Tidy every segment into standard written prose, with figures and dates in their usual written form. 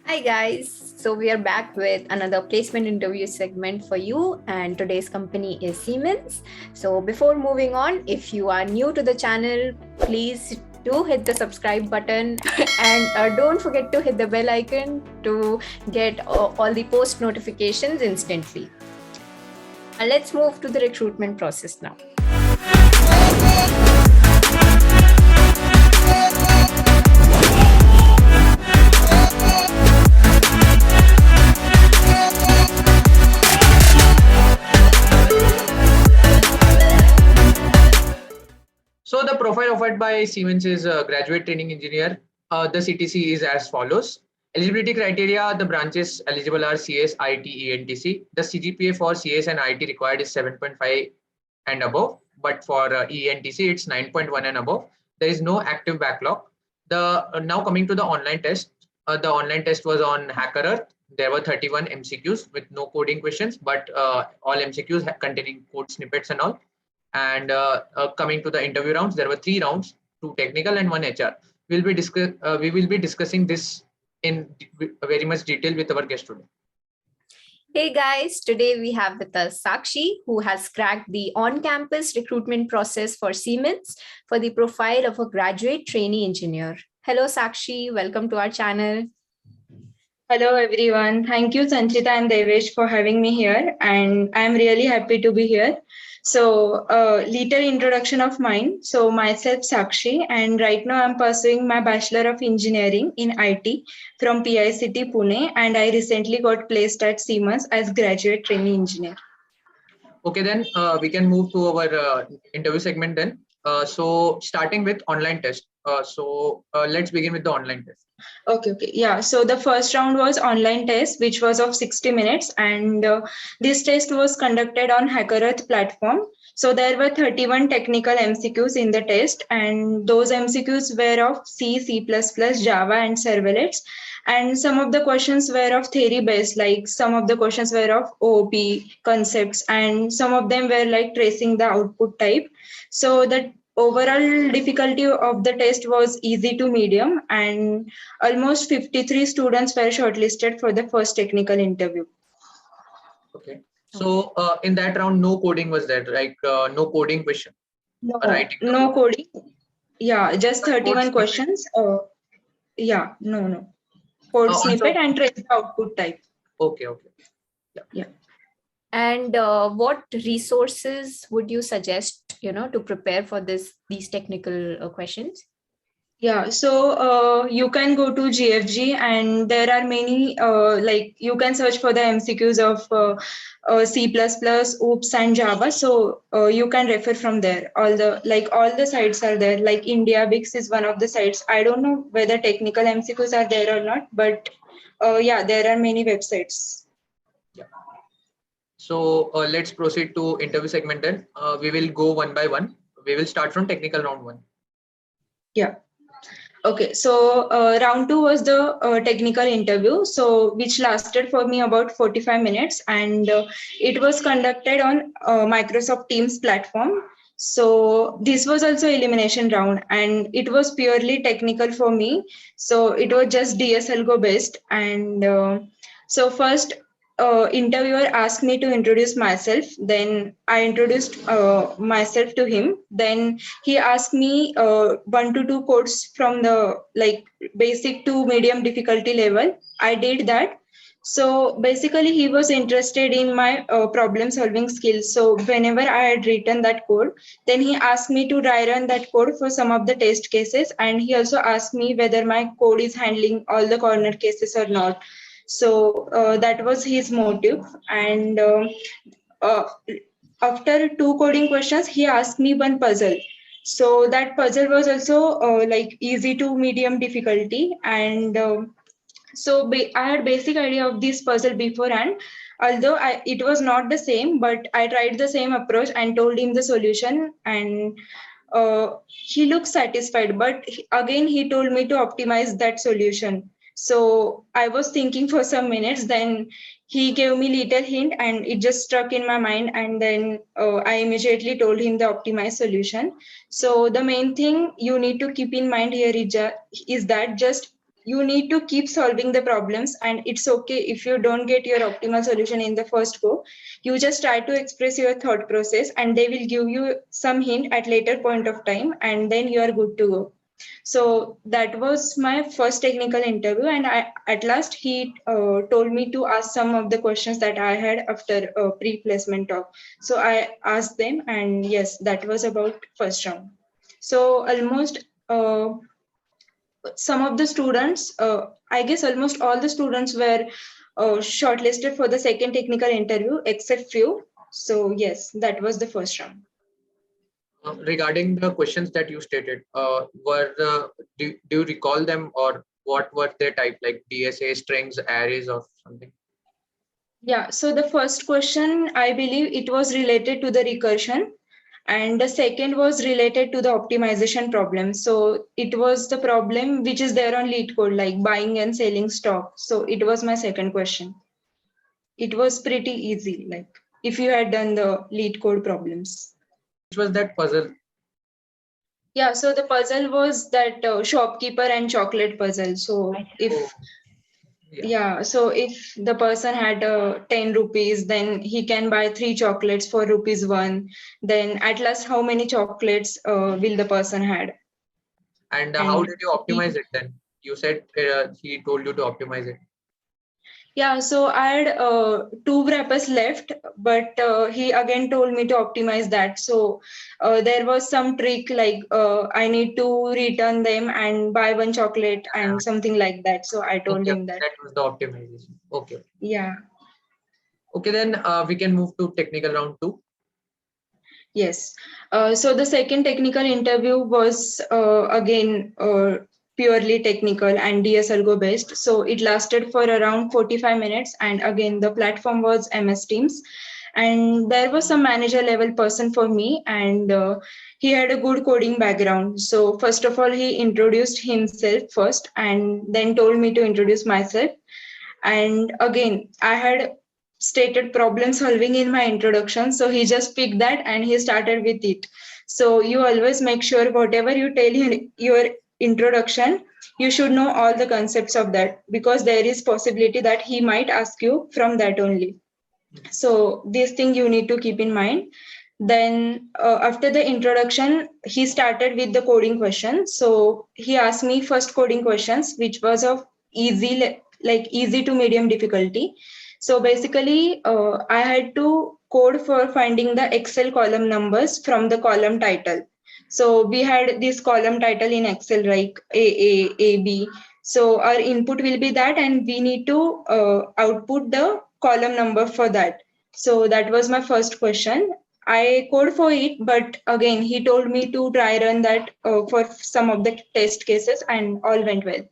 Hi guys, so we are back with another placement interview segment for you, and today's company is Siemens. So before moving on, if you are new to the channel, please do hit the subscribe button and don't forget to hit the bell icon to get all the post notifications instantly. Let's move to the recruitment process now. So the profile offered by Siemens is a graduate training engineer. The CTC is as follows. Eligibility criteria, the branches eligible are CS, IT, ENTC. The CGPA for CS and IT required is 7.5 and above, but for ENTC it's 9.1 and above. There is no active backlog. Now coming to the online test. The online test was on HackerEarth. There were 31 MCQs with no coding questions, but all MCQs containing code snippets and all. And coming to the interview rounds, there were 3 rounds, 2 technical and 1 HR. We will be discussing this in very much detail with our guest today. Hey guys, today we have with us Sakshi, who has cracked the on-campus recruitment process for Siemens for the profile of a graduate trainee engineer. Hello Sakshi, welcome to our channel. Hello everyone. Thank you Sanchita and Devesh for having me here, and I'm really happy to be here. So little introduction of mine. So myself Sakshi, and right now I'm pursuing my Bachelor of Engineering in IT from PICT Pune, and I recently got placed at Siemens as graduate trainee engineer. Okay, then we can move to our interview segment then. So starting with online test. Let's begin with the online test. Okay. Yeah. So the first round was online test, which was of 60 minutes. And this test was conducted on HackerEarth platform. So there were 31 technical MCQs in the test, and those MCQs were of C, C++, Java, and servlets. And some of the questions were of theory based, like some of the questions were of OOP concepts, and some of them were like tracing the output type. So the overall difficulty of the test was easy to medium, and almost 53 students were shortlisted for the first technical interview. Okay. So in that round, no coding was there, like no coding question. No coding. Yeah, just 31 questions. No. Code snippet and trace the output type. Okay. Yeah. And what resources would you suggest, to prepare for these technical questions? Yeah, so you can go to GFG, and there are many, like you can search for the MCQs of C++, OOPS, and Java. So you can refer from there. All the sites are there. Like IndiaBix is one of the sites. I don't know whether technical MCQs are there or not, but yeah, there are many websites. Yeah. So let's proceed to interview segment then. We will go one by one. We will start from technical round 1. Yeah. Okay, so round 2 was the technical interview, so which lasted for me about 45 minutes, and it was conducted on Microsoft Teams platform. So this was also elimination round, and it was purely technical for me. So it was just DSLGO based, and so first interviewer asked me to introduce myself. Then I introduced myself to him. Then he asked me 1 to 2 codes from the like basic to medium difficulty level. I did that. So basically he was interested in my problem solving skills. So whenever I had written that code, then he asked me to dry run that code for some of the test cases, and he also asked me whether my code is handling all the corner cases or not. So that was his motive. And uh, after 2 coding questions, he asked me one puzzle. So that puzzle was also like easy to medium difficulty. And so I had basic idea of this puzzle beforehand. Although it was not the same, but I tried the same approach and told him the solution. And he looked satisfied. But again, he told me to optimize that solution. So I was thinking for some minutes, then he gave me little hint and it just struck in my mind, and then I immediately told him the optimized solution. So the main thing you need to keep in mind here is that just you need to keep solving the problems, and it's okay if you don't get your optimal solution in the first go. You just try to express your thought process, and they will give you some hint at later point of time, and then you are good to go. So that was my first technical interview, and at last he told me to ask some of the questions that I had after a pre-placement talk. So I asked them, and yes, that was about first round. So almost some of the students, I guess almost all the students were shortlisted for the second technical interview, except few. So yes, that was the first round. Regarding the questions that you stated, do you recall them, or what were their type, like DSA, strings, arrays, or something? Yeah, so the first question, I believe it was related to the recursion, and the second was related to the optimization problem. So it was the problem which is there on lead code, like buying and selling stock. So it was my second question. It was pretty easy, like if you had done the lead code problems. Which was that puzzle? Yeah, so the puzzle was that shopkeeper and chocolate puzzle. So if yeah, so if the person had 10 rupees, then he can buy 3 chocolates for rupees 1. Then at last, how many chocolates will the person had? And how And did you optimize it then? You said he told you to optimize it. yeah, so I had 2 wrappers left, but he again told me to optimize that. So there was some trick like I need to return them and buy 1 chocolate and something like that. So I told Okay, him that. that was the optimization. Okay. Yeah. Okay, then we can move to technical round 2. Yes. So the second technical interview was again purely technical and DS Algo based. So it lasted for around 45 minutes. And again, the platform was MS Teams. And there was some manager level person for me, and he had a good coding background. So first of all, he introduced himself first and then told me to introduce myself. And again, I had stated problem solving in my introduction, so he just picked that and he started with it. So you always make sure whatever you tell in your introduction, you should know all the concepts of that, because there is possibility that he might ask you from that only. So this thing you need to keep in mind. Then after the introduction, he started with the coding questions. So he asked me first coding questions, which was of like easy to medium difficulty. So basically, I had to code for finding the Excel column numbers from the column title. So we had this column title in Excel, like A, B. So our input will be that, and we need to output the column number for that. So that was my first question. I code for it, but again, he told me to try run that for some of the test cases, and all went well.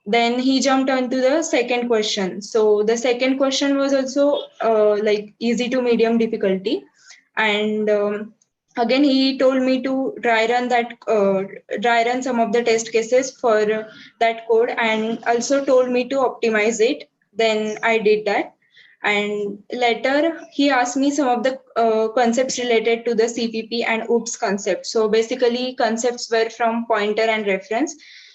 Then he jumped on to the second question. So the second question was also like easy to medium difficulty, and again he told me to dry run some of the test cases for that code, and also told me to optimize it. Then I did that, and later he asked me some of the concepts related to the CPP and OOPS concept. So basically concepts were from pointer and reference.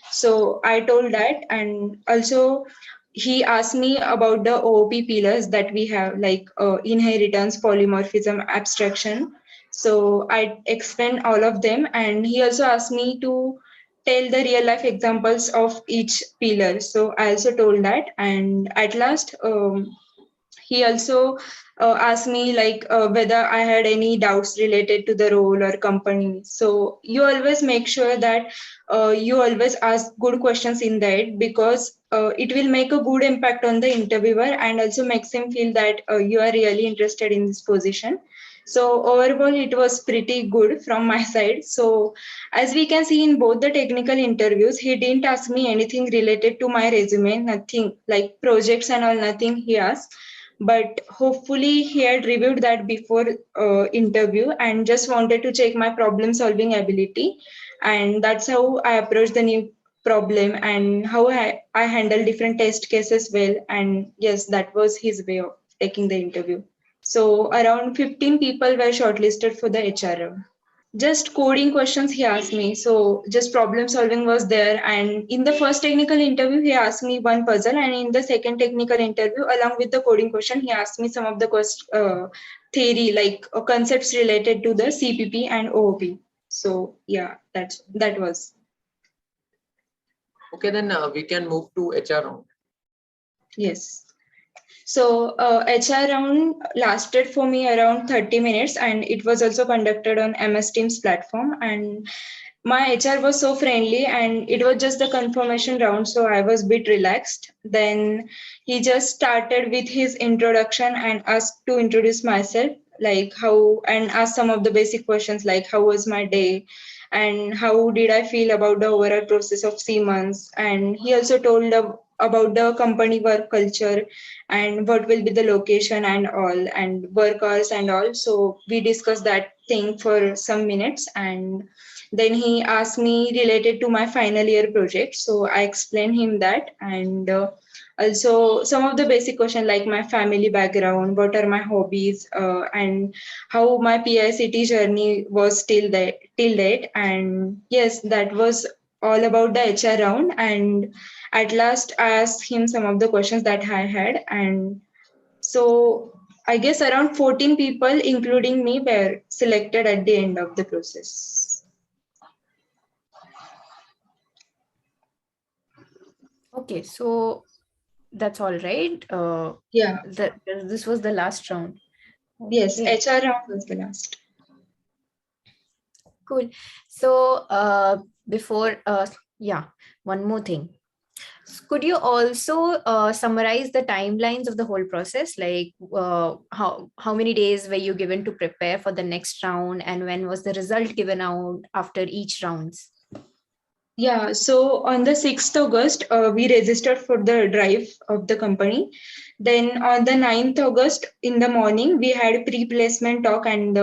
So I told that, and also he asked me about the OOP pillars that we have, like inheritance, polymorphism, abstraction. So I explained all of them, and he also asked me to tell the real life examples of each pillar. So I also told that, and at last he also asked me like whether I had any doubts related to the role or company. So you always make sure that you always ask good questions in that, because it will make a good impact on the interviewer and also makes him feel that you are really interested in this position. So overall, it was pretty good from my side. So as we can see in both the technical interviews, he didn't ask me anything related to my resume, nothing like projects and all, nothing he asked. But hopefully he had reviewed that before interview and just wanted to check my problem solving ability. And that's how I approached the new problem and how I handle different test cases well. And yes, that was his way of taking the interview. So around 15 people were shortlisted for the HR round. just coding questions he asked me. So just problem solving was there. And in the first technical interview, he asked me one puzzle. And in the second technical interview, along with the coding question, he asked me some of the theory, like concepts related to the CPP and OOP. So yeah, that was. Okay, then we can move to HR round. Yes. So HR round lasted for me around 30 minutes, and it was also conducted on MS Teams platform. And my HR was so friendly, and it was just the confirmation round, so I was a bit relaxed. Then he just started with his introduction and asked to introduce myself, like how, and asked some of the basic questions like how was my day and how did I feel about the overall process of Siemens. And he also told about the company work culture and what will be the location and all, and work hours and all. So we discussed that thing for some minutes, and then he asked me related to my final year project. So I explained him that, and also some of the basic question like my family background, what are my hobbies, and how my PICT journey was till date. And yes, that was all about the HR round. And at last I asked him some of the questions that I had, and so I guess around 14 people, including me, were selected at the end of the process. Okay, so that's all right. Yeah. This was the last round. Yes, Okay. HR round was the last. Cool. So before, one more thing. Could you also summarize the timelines of the whole process? Like how many days were you given to prepare for the next round, and when was the result given out after each rounds? Yeah, so on the 6th August, we registered for the drive of the company. Then on the 9th August in the morning, we had pre-placement talk and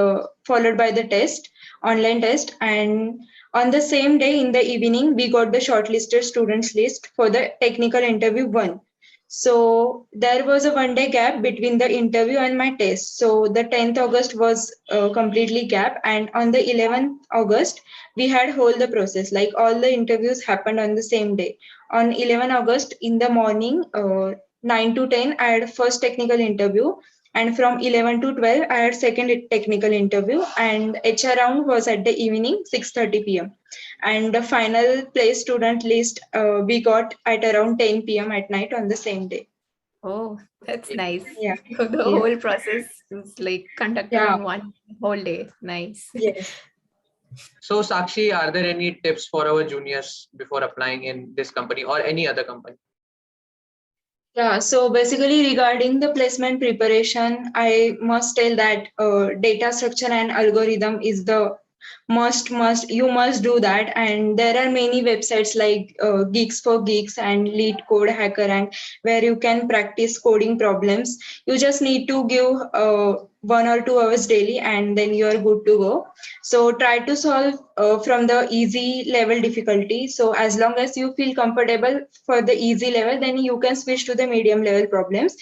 followed by the test, online test. And on the same day in the evening, we got the shortlisted students list for the technical interview one. So there was a 1 day gap between the interview and my test. So the 10th August was completely gap. And on the 11th August, we had whole the process, like all the interviews happened on the same day. On 11 August in the morning, 9 to 10, I had first technical interview. And from 11 to 12, I had second technical interview. And HR round was at the evening, 6:30 p.m. And the final place student list we got at around 10 p.m. at night on the same day. Oh, that's nice. Yeah. So the Yeah. whole process is like conducted Yeah. on one whole day. Nice. Yes. So Sakshi, are there any tips for our juniors before applying in this company or any other company? Yeah, so basically regarding the placement preparation, I must tell that data structure and algorithm is the you must do that. And there are many websites like Geeks for Geeks and Lead Code Hacker, and where you can practice coding problems. You just need to give 1 or 2 hours daily, and then you are good to go. So try to solve from the easy level difficulty. So as long as you feel comfortable for the easy level, then you can switch to the medium level problems.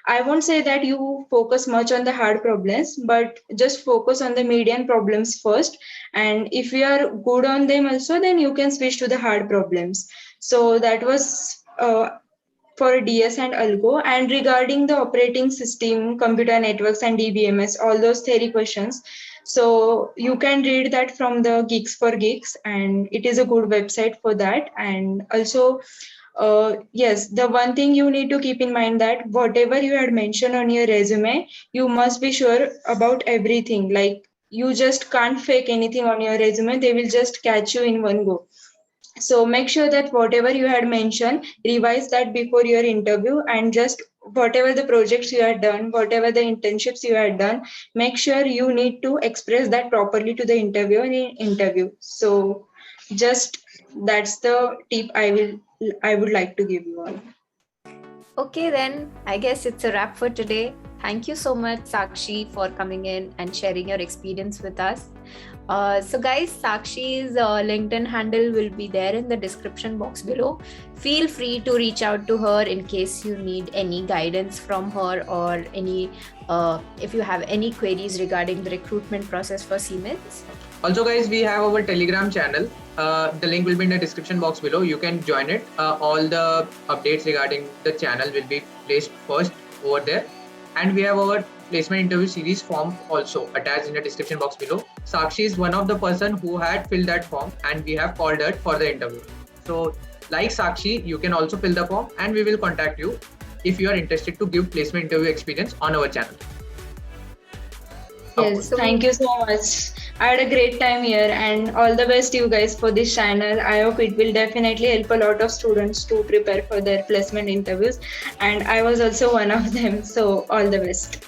I won't say that you focus much on the hard problems, but just focus on the medium problems first. And if you are good on them also, then you can switch to the hard problems. So that was for DS and Algo. And regarding the operating system, computer networks and DBMS, all those theory questions. So you can read that from the Geeks for Geeks, and it is a good website for that. And also, yes, the one thing you need to keep in mind that whatever you had mentioned on your resume, you must be sure about everything. Like you just can't fake anything on your resume. They will just catch you in one go. So make sure that whatever you had mentioned, revise that before your interview, and just whatever the projects you had done, whatever the internships you had done, make sure you need to express that properly to the interviewer in interview. So just that's the tip I would like to give you all. Okay, then I guess it's a wrap for today. Thank you so much, Sakshi, for coming in and sharing your experience with us. So guys, Sakshi's LinkedIn handle will be there in the description box below. Feel free to reach out to her in case you need any guidance from her, or any if you have any queries regarding the recruitment process for Siemens. Also, guys, we have our Telegram channel. The link will be in the description box below. You can join it. All the updates regarding the channel will be placed first over there. And we have our placement interview series form also attached in the description box below. Sakshi is one of the person who had filled that form, and we have called her for the interview. So, like Sakshi, you can also fill the form, and we will contact you if you are interested to give placement interview experience on our channel. Yes, thank you so much. I had a great time here, and all the best you guys for this channel. I hope it will definitely help a lot of students to prepare for their placement interviews, and I was also one of them. So all the best.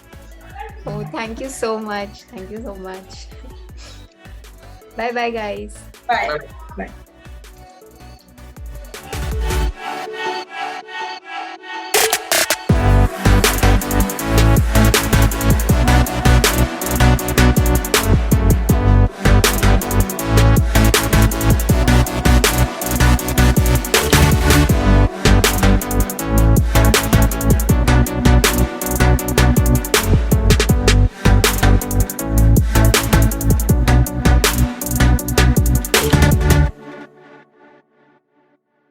Oh, thank you so much. Thank you so much. Bye bye, guys. Bye. Bye. Bye.